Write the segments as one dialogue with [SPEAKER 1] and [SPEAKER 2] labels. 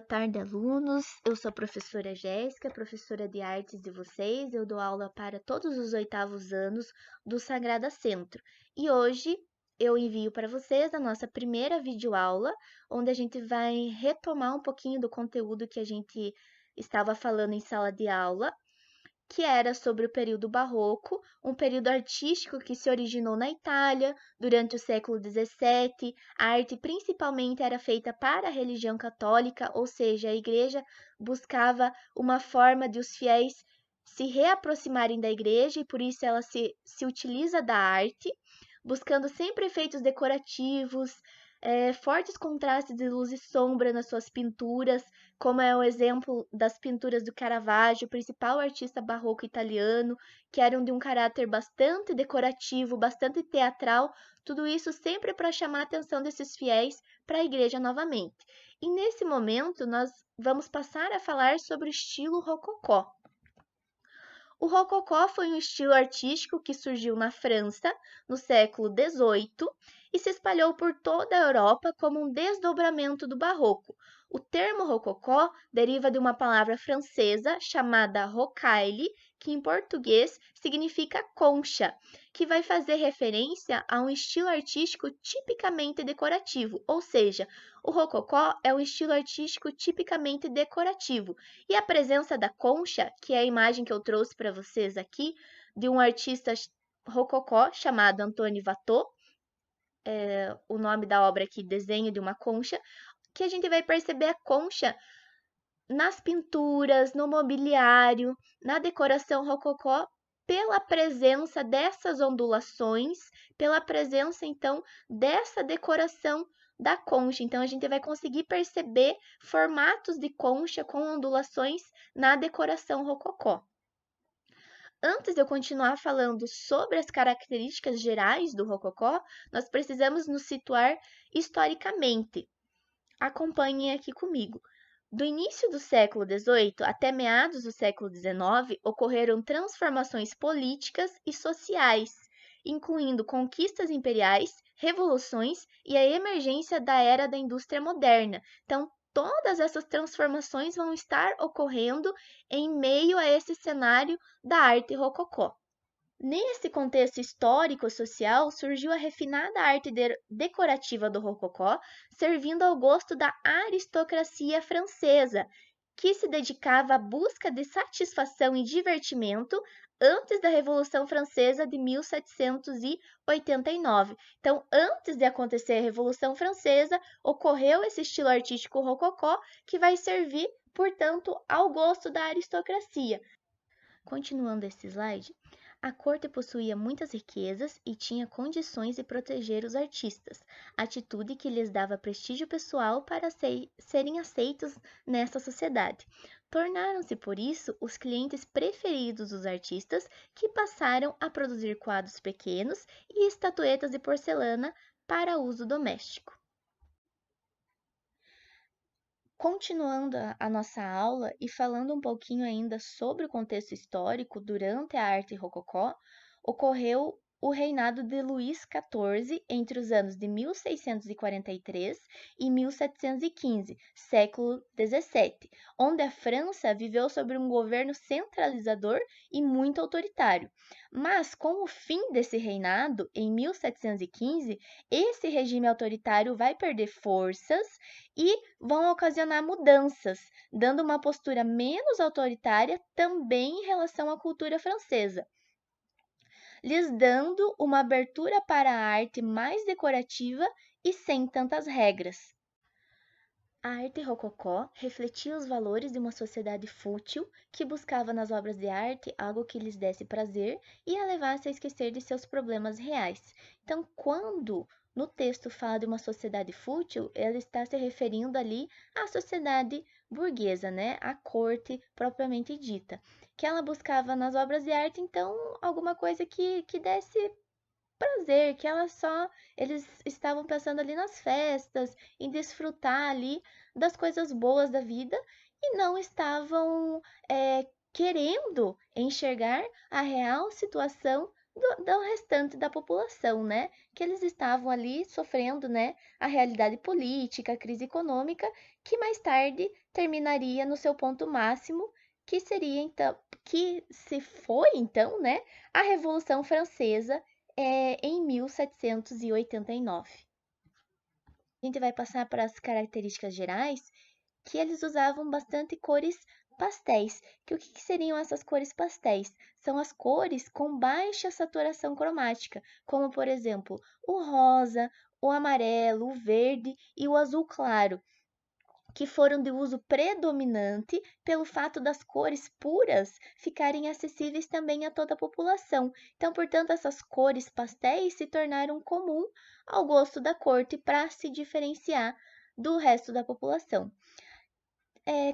[SPEAKER 1] tarde, alunos. Eu sou a professora Jéssica, professora de artes de vocês. Eu dou aula para todos os oitavos anos do Sagrada Centro. E hoje eu envio para vocês a nossa primeira videoaula, onde a gente vai retomar um pouquinho do conteúdo que a gente estava falando em sala de aula, que era sobre o período barroco, um período artístico que se originou na Itália durante o século XVII. A arte principalmente era feita para a religião católica, ou seja, a igreja buscava uma forma de os fiéis se reaproximarem da igreja e por isso ela se utiliza da arte, buscando sempre efeitos decorativos, fortes contrastes de luz e sombra nas suas pinturas, como é o exemplo das pinturas do Caravaggio, o principal artista barroco italiano, que eram de um caráter bastante decorativo, bastante teatral, tudo isso sempre para chamar a atenção desses fiéis para a igreja novamente. E nesse momento nós vamos passar a falar sobre o estilo rococó. O rococó foi um estilo artístico que surgiu na França no século XVIII e se espalhou por toda a Europa como um desdobramento do barroco. O termo rococó deriva de uma palavra francesa chamada rocaille, que em português significa concha, que vai fazer referência a um estilo artístico tipicamente decorativo, ou seja, o rococó é um estilo artístico tipicamente decorativo. E a presença da concha, que é a imagem que eu trouxe para vocês aqui, de um artista rococó chamado Antoine Watteau, o nome da obra aqui, Desenho de uma Concha, que a gente vai perceber a concha nas pinturas, no mobiliário, na decoração rococó, pela presença dessas ondulações, pela presença, então, dessa decoração da concha. Então, a gente vai conseguir perceber formatos de concha com ondulações na decoração rococó. Antes de eu continuar falando sobre as características gerais do rococó, nós precisamos nos situar historicamente. Acompanhem aqui comigo. Do início do século XVIII até meados do século XIX, ocorreram transformações políticas e sociais, incluindo conquistas imperiais, revoluções e a emergência da era da indústria moderna. Então, todas essas transformações vão estar ocorrendo em meio a esse cenário da arte rococó. Nesse contexto histórico-social, surgiu a refinada arte decorativa do rococó, servindo ao gosto da aristocracia francesa, que se dedicava à busca de satisfação e divertimento antes da Revolução Francesa de 1789. Então, antes de acontecer a Revolução Francesa, ocorreu esse estilo artístico rococó, que vai servir, portanto, ao gosto da aristocracia. Continuando esse slide, a corte possuía muitas riquezas e tinha condições de proteger os artistas, atitude que lhes dava prestígio pessoal para serem aceitos nessa sociedade. Tornaram-se, por isso, os clientes preferidos dos artistas, que passaram a produzir quadros pequenos e estatuetas de porcelana para uso doméstico. Continuando a nossa aula e falando um pouquinho ainda sobre o contexto histórico durante a arte rococó, ocorreu o reinado de Luís XIV entre os anos de 1643 e 1715, século XVII, onde a França viveu sob um governo centralizador e muito autoritário. Mas, com o fim desse reinado, em 1715, esse regime autoritário vai perder forças e vão ocasionar mudanças, dando uma postura menos autoritária também em relação à cultura francesa, lhes dando uma abertura para a arte mais decorativa e sem tantas regras. A arte rococó refletia os valores de uma sociedade fútil que buscava nas obras de arte algo que lhes desse prazer e a levasse a esquecer de seus problemas reais. Então, quando no texto fala de uma sociedade fútil, ele está se referindo ali à sociedade burguesa, né? À corte propriamente dita, que ela buscava nas obras de arte, então, alguma coisa que desse prazer, que eles estavam pensando ali nas festas, em desfrutar ali das coisas boas da vida e não estavam querendo enxergar a real situação do restante da população, né? Que eles estavam ali sofrendo, né, a realidade política, a crise econômica, que mais tarde terminaria no seu ponto máximo, que seria então, que se foi então, né, a Revolução Francesa em 1789. A gente vai passar para as características gerais, que eles usavam bastante cores pastéis. Que o que seriam essas cores pastéis? São as cores com baixa saturação cromática, como por exemplo, o rosa, o amarelo, o verde e o azul claro, que foram de uso predominante pelo fato das cores puras ficarem acessíveis também a toda a população. Então, portanto, essas cores pastéis se tornaram comum ao gosto da corte para se diferenciar do resto da população.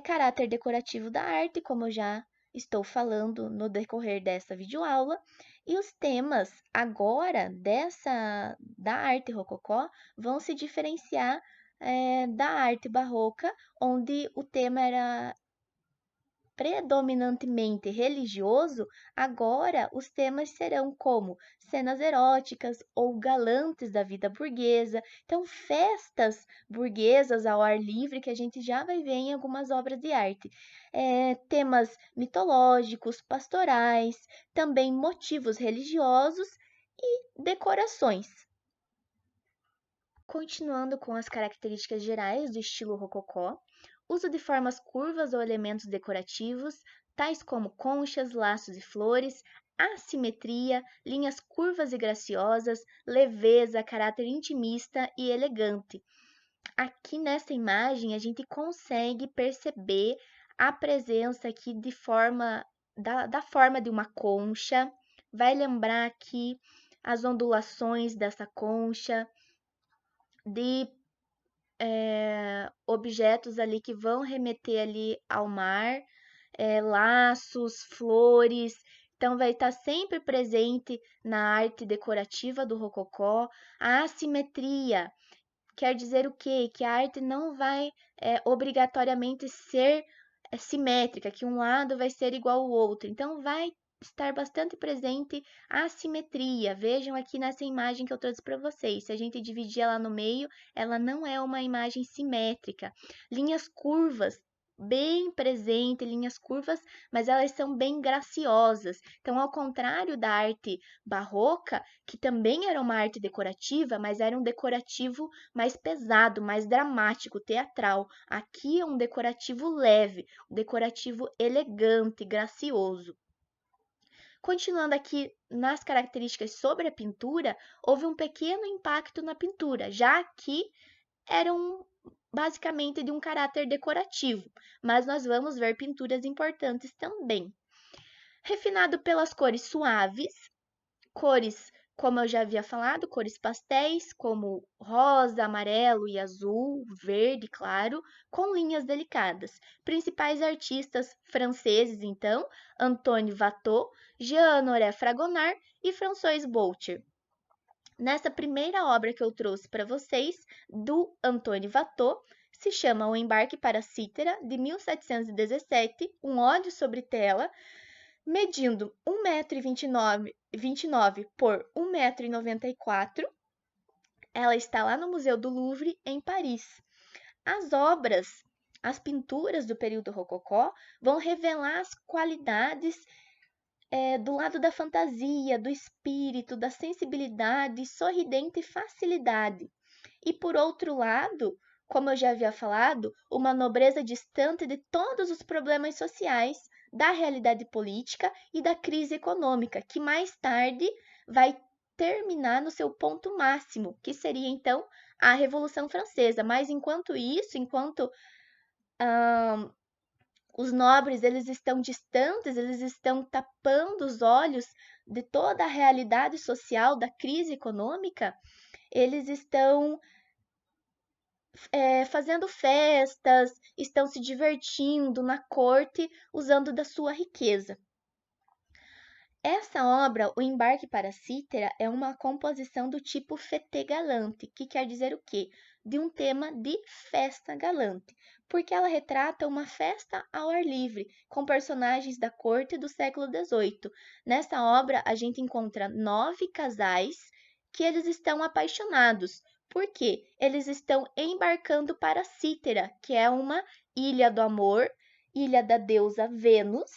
[SPEAKER 1] Caráter decorativo da arte, como eu já estou falando no decorrer dessa videoaula, e os temas agora da arte rococó vão se diferenciar da arte barroca, onde o tema era predominantemente religioso, agora os temas serão como cenas eróticas ou galantes da vida burguesa. Então, festas burguesas ao ar livre que a gente já vai ver em algumas obras de arte. Temas mitológicos, pastorais, também motivos religiosos e decorações. Continuando com as características gerais do estilo rococó, uso de formas curvas ou elementos decorativos, tais como conchas, laços e flores, assimetria, linhas curvas e graciosas, leveza, caráter intimista e elegante. Aqui nessa imagem a gente consegue perceber a presença aqui da forma de uma concha, vai lembrar aqui as ondulações dessa concha, de objetos ali que vão remeter ali ao mar, laços, flores. Então, vai estar sempre presente na arte decorativa do rococó a assimetria. Quer dizer o quê? Que a arte não vai obrigatoriamente ser simétrica, que um lado vai ser igual ao outro. Então, vai estar bastante presente a assimetria. Vejam aqui nessa imagem que eu trouxe para vocês. Se a gente dividir ela no meio, ela não é uma imagem simétrica. Linhas curvas, bem presente, linhas curvas, mas elas são bem graciosas. Então, ao contrário da arte barroca, que também era uma arte decorativa, mas era um decorativo mais pesado, mais dramático, teatral. Aqui é um decorativo leve, um decorativo elegante, gracioso. Continuando aqui nas características sobre a pintura, houve um pequeno impacto na pintura, já que eram basicamente de um caráter decorativo, mas nós vamos ver pinturas importantes também. Refinado pelas cores suaves, cores, como eu já havia falado, cores pastéis, como rosa, amarelo e azul, verde, claro, com linhas delicadas. Principais artistas franceses, então, Antoine Watteau, Jean-Honoré Fragonard e François Boucher. Nessa primeira obra que eu trouxe para vocês, do Antoine Watteau, se chama O Embarque para Cítera, de 1717, um óleo sobre tela, medindo 1,29 m por 1,94 m. Ela está lá no Museu do Louvre, em Paris. As obras, as pinturas do período rococó vão revelar as qualidades do lado da fantasia, do espírito, da sensibilidade, sorridente e facilidade. E por outro lado, como eu já havia falado, uma nobreza distante de todos os problemas sociais, da realidade política e da crise econômica, que mais tarde vai terminar no seu ponto máximo, que seria então a Revolução Francesa. Mas enquanto isso, enquanto os nobres eles estão distantes, eles estão tapando os olhos de toda a realidade social da crise econômica, eles estão fazendo festas, estão se divertindo na corte, usando da sua riqueza. Essa obra, O Embarque para Cítera, é uma composição do tipo fête galante, que quer dizer o quê? De um tema de festa galante, porque ela retrata uma festa ao ar livre, com personagens da corte do século XVIII. Nessa obra, a gente encontra 9 casais que eles estão apaixonados. Por quê? Eles estão embarcando para Cítera, que é uma ilha do amor, ilha da deusa Vênus.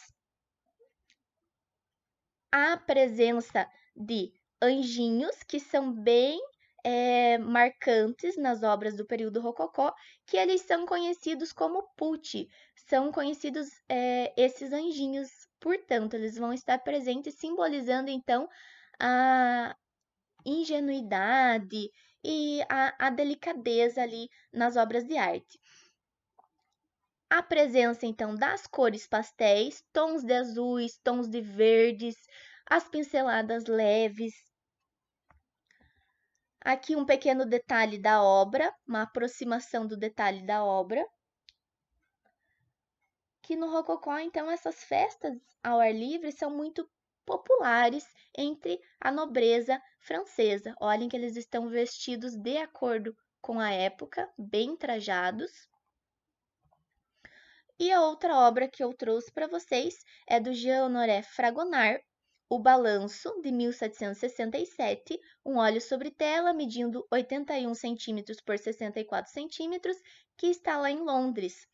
[SPEAKER 1] Há presença de anjinhos que são bem marcantes nas obras do período rococó, que eles são conhecidos como putti, são conhecidos esses anjinhos, portanto, eles vão estar presentes simbolizando então a ingenuidade e a delicadeza ali nas obras de arte. A presença, então, das cores pastéis, tons de azuis, tons de verdes, as pinceladas leves. Aqui um pequeno detalhe da obra, uma aproximação do detalhe da obra. Que no Rococó, então, essas festas ao ar livre são muito populares entre a nobreza francesa. Olhem que eles estão vestidos de acordo com a época, bem trajados. E a outra obra que eu trouxe para vocês é do Jean-Honoré Fragonard, O Balanço, de 1767, um óleo sobre tela medindo 81 centímetros por 64 centímetros, que está lá em Londres.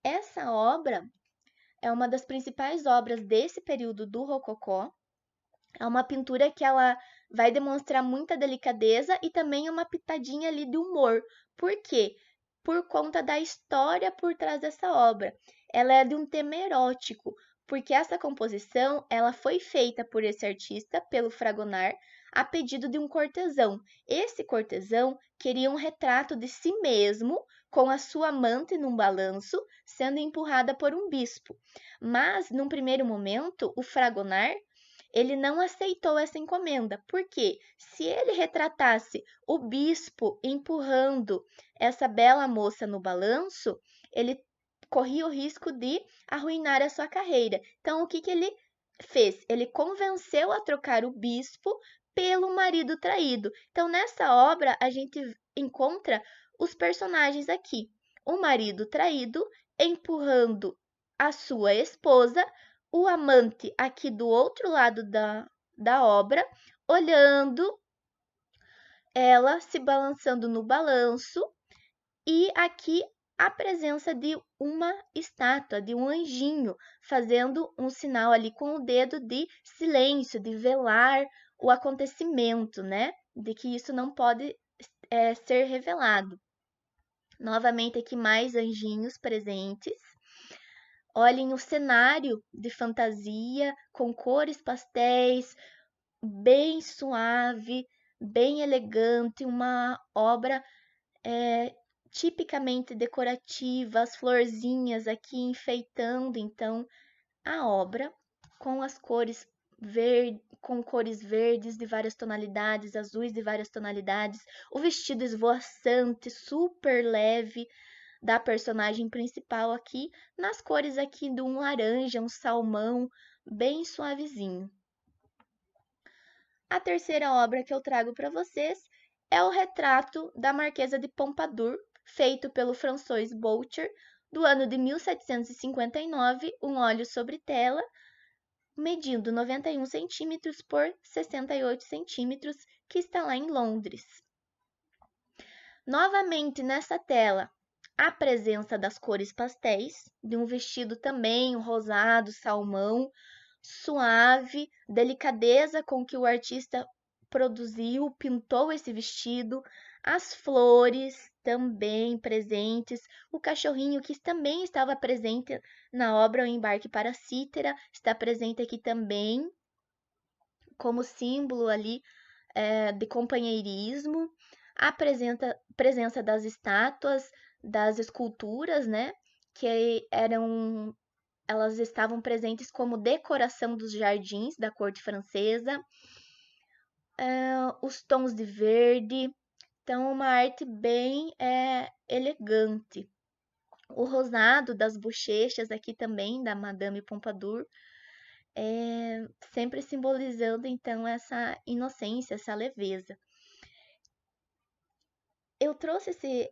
[SPEAKER 1] Essa obra é uma das principais obras desse período do Rococó. É uma pintura que ela vai demonstrar muita delicadeza e também uma pitadinha ali de humor. Por quê? Por conta da história por trás dessa obra. Ela é de um tema erótico, porque essa composição ela foi feita por esse artista, pelo Fragonard, a pedido de um cortesão. Esse cortesão queria um retrato de si mesmo, com a sua amante num balanço, sendo empurrada por um bispo. Mas, num primeiro momento, o Fragonard ele não aceitou essa encomenda, porque se ele retratasse o bispo empurrando essa bela moça no balanço, ele corria o risco de arruinar a sua carreira. Então, o que ele fez? Ele convenceu a trocar o bispo pelo marido traído. Então, nessa obra, a gente encontra os personagens aqui. O marido traído empurrando a sua esposa, o amante aqui do outro lado da obra, olhando ela se balançando no balanço, e aqui a presença de uma estátua, de um anjinho, fazendo um sinal ali com o dedo de silêncio, de velar o acontecimento, né? De que isso não pode ser revelado. Novamente aqui mais anjinhos presentes. Olhem o cenário de fantasia com cores pastéis, bem suave, bem elegante, uma obra tipicamente decorativa, as florzinhas aqui enfeitando então a obra com as cores com cores verdes de várias tonalidades, azuis de várias tonalidades, o vestido esvoaçante, super leve da personagem principal aqui, nas cores aqui de um laranja, um salmão, bem suavezinho. A terceira obra que eu trago para vocês é o retrato da Marquesa de Pompadour, feito pelo François Boucher, do ano de 1759, um óleo sobre tela, medindo 91 centímetros por 68 centímetros, que está lá em Londres. Novamente nessa tela, a presença das cores pastéis, de um vestido também rosado, salmão, suave, delicadeza com que o artista produziu, pintou esse vestido, as flores também presentes, o cachorrinho que também estava presente na obra O Embarque para Cítera, está presente aqui também, como símbolo ali de companheirismo, a presença das estátuas, das esculturas, né, que elas estavam presentes como decoração dos jardins da corte francesa, os tons de verde, então uma arte bem elegante. O rosado das bochechas aqui também da Madame Pompadour, sempre simbolizando então essa inocência, essa leveza. Eu trouxe esse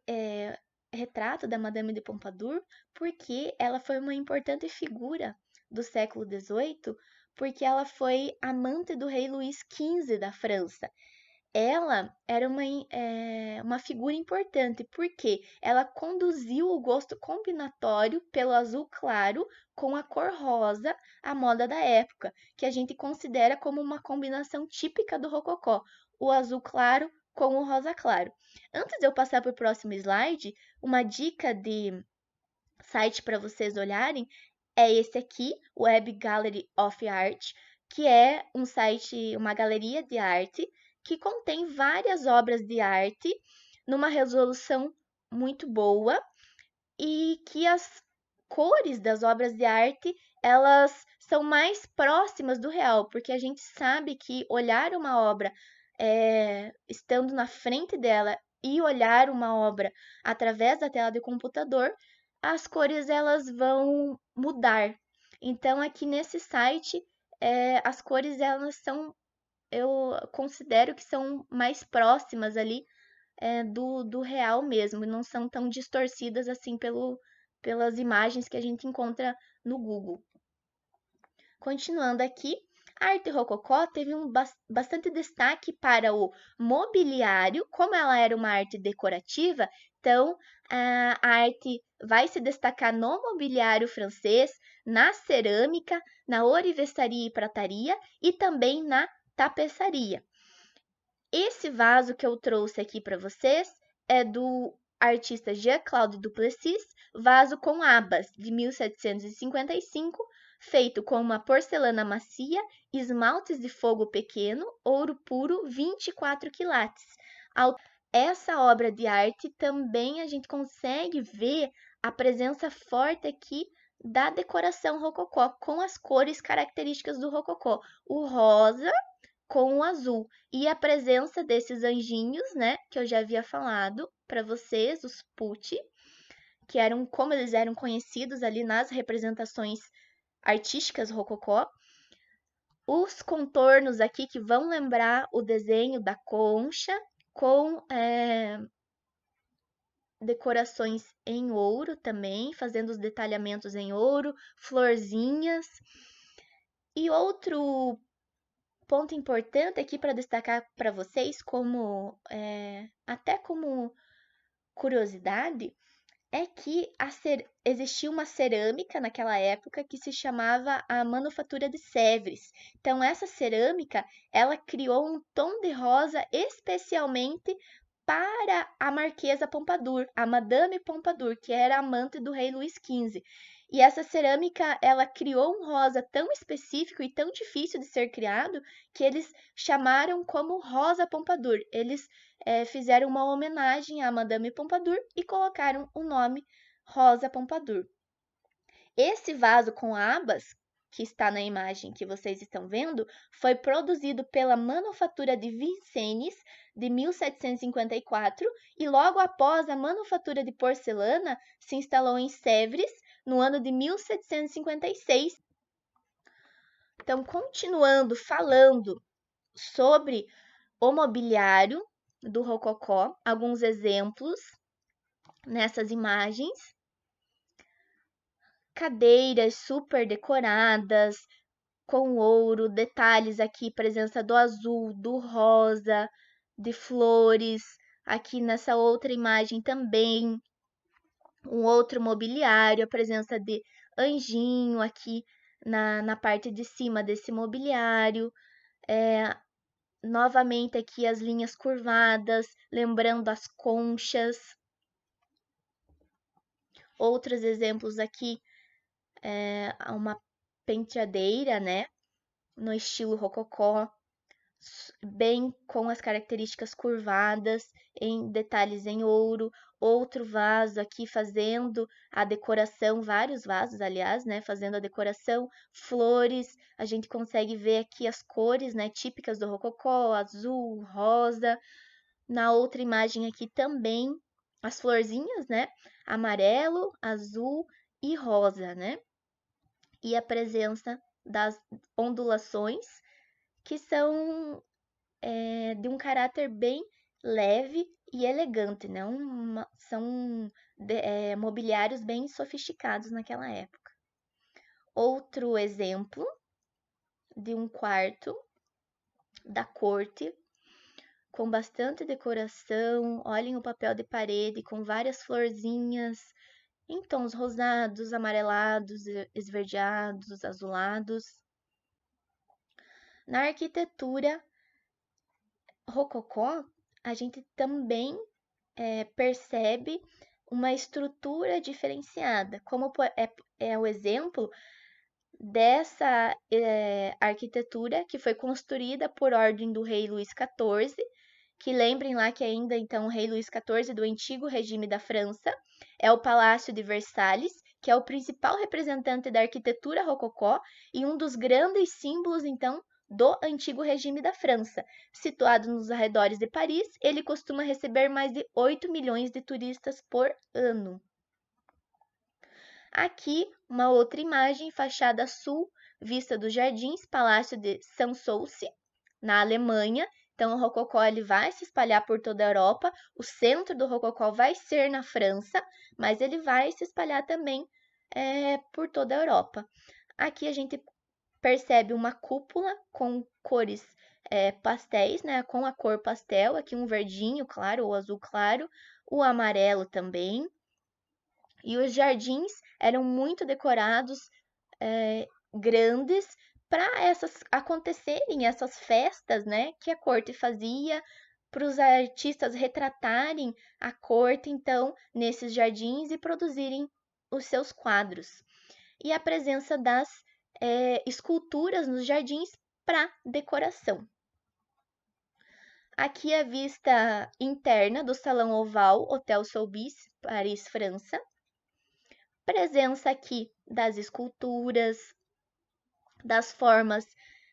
[SPEAKER 1] retrato da Madame de Pompadour porque ela foi uma importante figura do século XVIII, porque ela foi amante do rei Luís XV da França. Ela era uma figura importante, porque ela conduziu o gosto combinatório pelo azul claro com a cor rosa, a moda da época, que a gente considera como uma combinação típica do rococó, o azul claro com o rosa claro. Antes de eu passar para o próximo slide, uma dica de site para vocês olharem é esse aqui, Web Gallery of Art, que é um site, uma galeria de arte que contém várias obras de arte numa resolução muito boa e que as cores das obras de arte, elas são mais próximas do real, porque a gente sabe que olhar uma obra estando na frente dela e olhar uma obra através da tela do computador, as cores elas vão mudar. Então, aqui nesse site, as cores elas são, eu considero que são mais próximas ali do real mesmo, e não são tão distorcidas assim pelas imagens que a gente encontra no Google. Continuando aqui, a arte rococó teve bastante destaque para o mobiliário, como ela era uma arte decorativa, então a arte vai se destacar no mobiliário francês, na cerâmica, na orivestaria e prataria e também na tapeçaria. Esse vaso que eu trouxe aqui para vocês é do artista Jean-Claude Duplessis, vaso com abas, de 1755, feito com uma porcelana macia, esmaltes de fogo pequeno, ouro puro, 24 quilates. Essa obra de arte também a gente consegue ver a presença forte aqui da decoração rococó, com as cores características do rococó, o rosa com o azul. E a presença desses anjinhos, né, que eu já havia falado para vocês, os putti, que eram como eles eram conhecidos ali nas representações artísticas rococó. Os contornos aqui que vão lembrar o desenho da concha com decorações em ouro também, fazendo os detalhamentos em ouro, florzinhas. E outro ponto importante aqui para destacar para vocês, até como curiosidade, é que existia uma cerâmica naquela época que se chamava a Manufatura de Sèvres. Então, essa cerâmica, ela criou um tom de rosa especialmente para a Marquesa Pompadour, a Madame Pompadour, que era amante do rei Luís XV. E essa cerâmica, ela criou um rosa tão específico e tão difícil de ser criado que eles chamaram como Rosa Pompadour. Eles fizeram uma homenagem à Madame Pompadour e colocaram o nome Rosa Pompadour. Esse vaso com abas, que está na imagem que vocês estão vendo, foi produzido pela Manufatura de Vincennes de 1754 e logo após a manufatura de porcelana se instalou em Sèvres no ano de 1756. Então, continuando falando sobre o mobiliário do rococó, alguns exemplos nessas imagens. Cadeiras super decoradas, com ouro, detalhes aqui, presença do azul, do rosa, de flores. Aqui nessa outra imagem também, um outro mobiliário, a presença de anjinho aqui na parte de cima desse mobiliário. Novamente aqui as linhas curvadas, lembrando as conchas. Outros exemplos aqui, uma penteadeira, né, no estilo rococó, bem com as características curvadas, em detalhes em ouro. Outro vaso aqui fazendo a decoração, vários vasos, aliás, né, fazendo a decoração, flores. A gente consegue ver aqui as cores, né, típicas do rococó, azul, rosa. Na outra imagem aqui também as florzinhas, né, amarelo, azul e rosa, né? E a presença das ondulações, que são de um caráter bem leve e elegante, né? São mobiliários bem sofisticados naquela época. Outro exemplo de um quarto da corte com bastante decoração. Olhem o papel de parede com várias florzinhas em tons rosados, amarelados, esverdeados, azulados. Na arquitetura rococó, a gente também percebe uma estrutura diferenciada, como é o exemplo dessa arquitetura que foi construída por ordem do rei Luís XIV, que lembrem lá que ainda então o rei Luís XIV do antigo regime da França, é o Palácio de Versalhes, que é o principal representante da arquitetura rococó e um dos grandes símbolos então do antigo regime da França. Situado nos arredores de Paris, ele costuma receber mais de 8 milhões de turistas por ano. Aqui, uma outra imagem, fachada sul, vista dos jardins, Palácio de Sanssouci, na Alemanha. Então, o rococó ele vai se espalhar por toda a Europa. O centro do rococó vai ser na França, mas ele vai se espalhar também por toda a Europa. Aqui a gente percebe uma cúpula com cores pastéis, né? Com a cor pastel. Aqui um verdinho claro ou azul claro, o amarelo também. E os jardins eram muito decorados, grandes, para acontecerem essas festas, né, que a corte fazia, para os artistas retratarem a corte, então, nesses jardins e produzirem os seus quadros. E a presença das esculturas nos jardins para decoração. Aqui a vista interna do Salão Oval, Hotel Soubise, Paris, França. Presença aqui das esculturas, das formas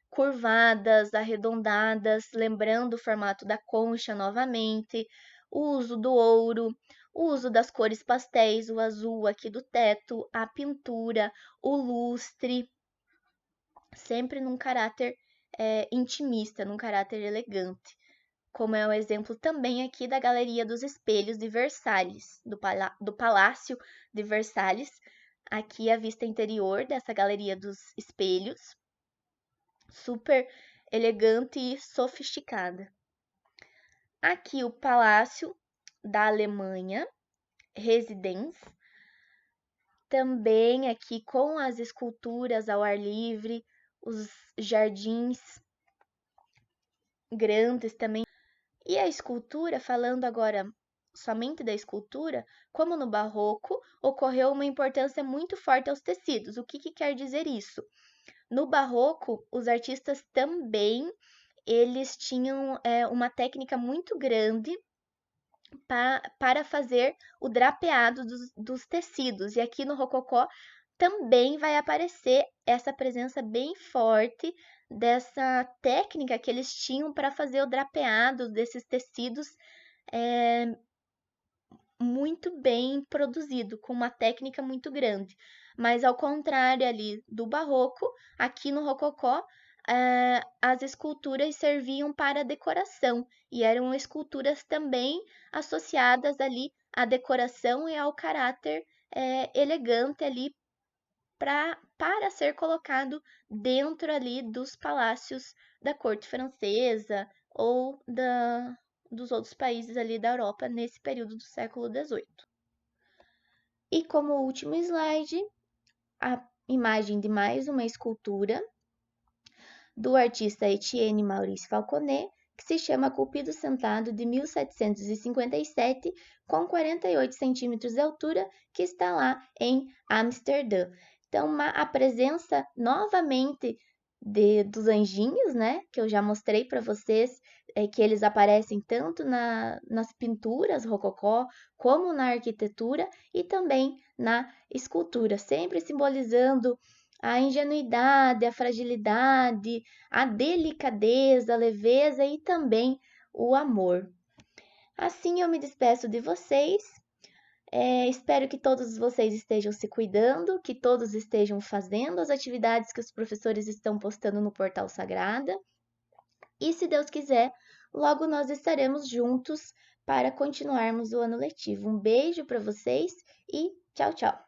[SPEAKER 1] curvadas, arredondadas, lembrando o formato da concha novamente, o uso do ouro, o uso das cores pastéis, o azul aqui do teto, a pintura, o lustre, sempre num caráter intimista, num caráter elegante. Como é o exemplo também aqui da Galeria dos Espelhos de Versalhes, do Palácio de Versalhes. Aqui a vista interior dessa Galeria dos Espelhos, super elegante e sofisticada. Aqui o Palácio da Alemanha, Residence, também aqui com as esculturas ao ar livre, os jardins grandes também. E a escultura, falando agora somente da escultura, como no barroco, ocorreu uma importância muito forte aos tecidos. O que quer dizer isso? No barroco, os artistas também eles tinham uma técnica muito grande para fazer o drapeado dos tecidos. E aqui no rococó também vai aparecer essa presença bem forte dessa técnica que eles tinham para fazer o drapeado desses tecidos muito bem produzido, com uma técnica muito grande. Mas ao contrário ali do barroco, aqui no rococó, as esculturas serviam para decoração e eram esculturas também associadas ali à decoração e ao caráter elegante ali para ser colocado dentro ali dos palácios da corte francesa ou dos outros países ali da Europa nesse período do século XVIII. E como último slide, a imagem de mais uma escultura do artista Etienne Maurice Falconet, que se chama Cupido Sentado, de 1757, com 48 centímetros de altura, que está lá em Amsterdã. Então, a presença novamente dos anjinhos, né, que eu já mostrei para vocês, que eles aparecem tanto nas pinturas rococó, como na arquitetura e também na escultura, sempre simbolizando a ingenuidade, a fragilidade, a delicadeza, a leveza e também o amor. Assim eu me despeço de vocês. Espero que todos vocês estejam se cuidando, que todos estejam fazendo as atividades que os professores estão postando no Portal Sagrada. E se Deus quiser, logo nós estaremos juntos para continuarmos o ano letivo. Um beijo para vocês e tchau, tchau!